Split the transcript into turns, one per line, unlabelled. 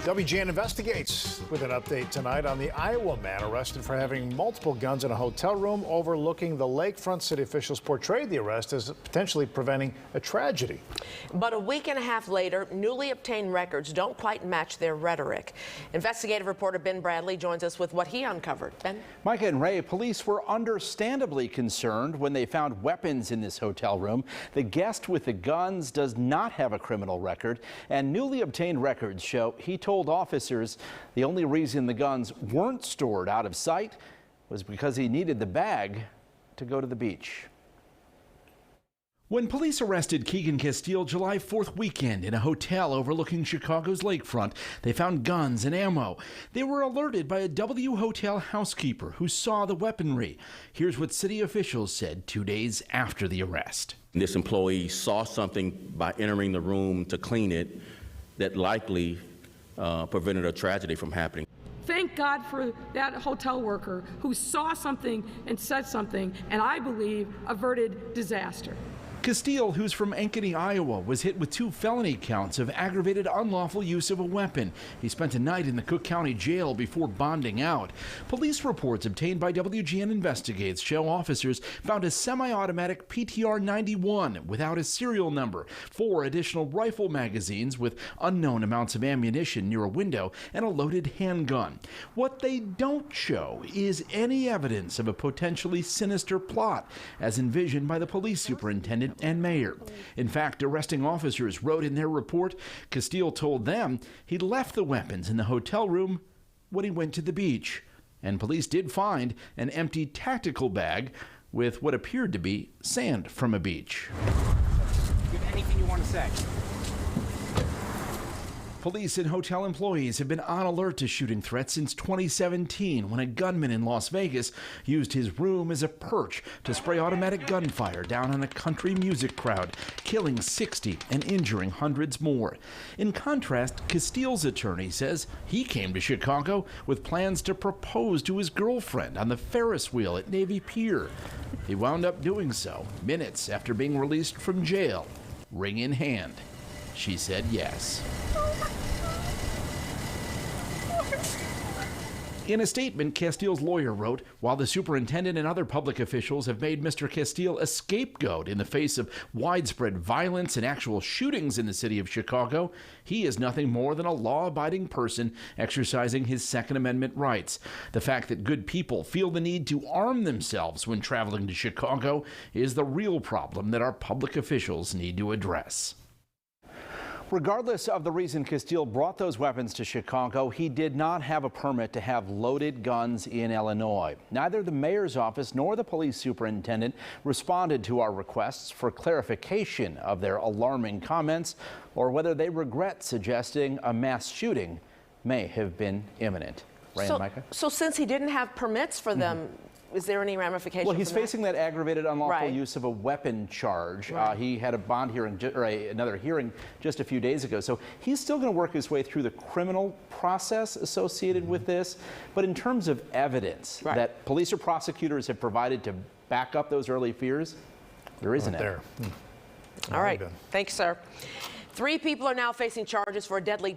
WGN Investigates with an update tonight on the Iowa man arrested for having multiple guns in a hotel room overlooking the lakefront. City officials portrayed the arrest as potentially preventing a tragedy.
But a week and a half later, newly obtained records don't quite match their rhetoric. Investigative reporter Ben Bradley joins us with what he uncovered. Ben?
Micah and Ray, police were understandably concerned when they found weapons in this hotel room. The guest with the guns does not have a criminal record, and newly obtained records show he told officers the only reason the guns weren't stored out of sight was because he needed the bag to go to the beach. When police arrested Keegan Castile July 4th weekend in a hotel overlooking Chicago's lakefront, they found guns and ammo. They were alerted by a W Hotel housekeeper who saw the weaponry. Here's what city officials said 2 days after the arrest.
This employee saw something by entering the room to clean it that likely prevented a tragedy from happening.
Thank God for that hotel worker who saw something and said something, and I believe averted disaster.
Castile, who's from Ankeny, Iowa, was hit with 2 felony counts of aggravated unlawful use of a weapon. He spent a night in the Cook County Jail before bonding out. Police reports obtained by WGN Investigates show officers found a semi-automatic PTR 91 without a serial number, 4 additional rifle magazines with unknown amounts of ammunition near a window, and a loaded handgun. What they don't show is any evidence of a potentially sinister plot, as envisioned by the police superintendent and mayor. In fact, arresting officers wrote in their report Castile told them he left the weapons in the hotel room when he went to the beach. And police did find an empty tactical bag with what appeared to be sand from a beach.
Do you have anything you want to say?
Police and hotel employees have been on alert to shooting threats since 2017 when a gunman in Las Vegas used his room as a perch to spray automatic gunfire down on a country music crowd, killing 60 and injuring hundreds more. In contrast, Castile's attorney says he came to Chicago with plans to propose to his girlfriend on the Ferris wheel at Navy Pier. He wound up doing so minutes after being released from jail, ring in hand. She said yes. In a statement, Castile's lawyer wrote, while the superintendent and other public officials have made Mr. Castile a scapegoat in the face of widespread violence and actual shootings in the city of Chicago, he is nothing more than a law-abiding person exercising his Second Amendment rights. The fact that good people feel the need to arm themselves when traveling to Chicago is the real problem that our public officials need to address. Regardless of the reason Castile brought those weapons to Chicago, he did not have a permit to have loaded guns in Illinois. Neither the mayor's office nor the police superintendent responded to our requests for clarification of their alarming comments or whether they regret suggesting a mass shooting may have been imminent. Ray and Micah?
So since he didn't have permits for them, is there any ramification?
Well, he's facing that aggravated unlawful
Right.
use of a weapon charge.
Right.
He had a bond hearing, or another hearing just a few days ago. So he's still going to work his way through the criminal process associated with this. But in terms of evidence that police or prosecutors have provided to back up those early fears, there isn't
there.
All right. Thanks, sir. 3 people are now facing charges for a deadly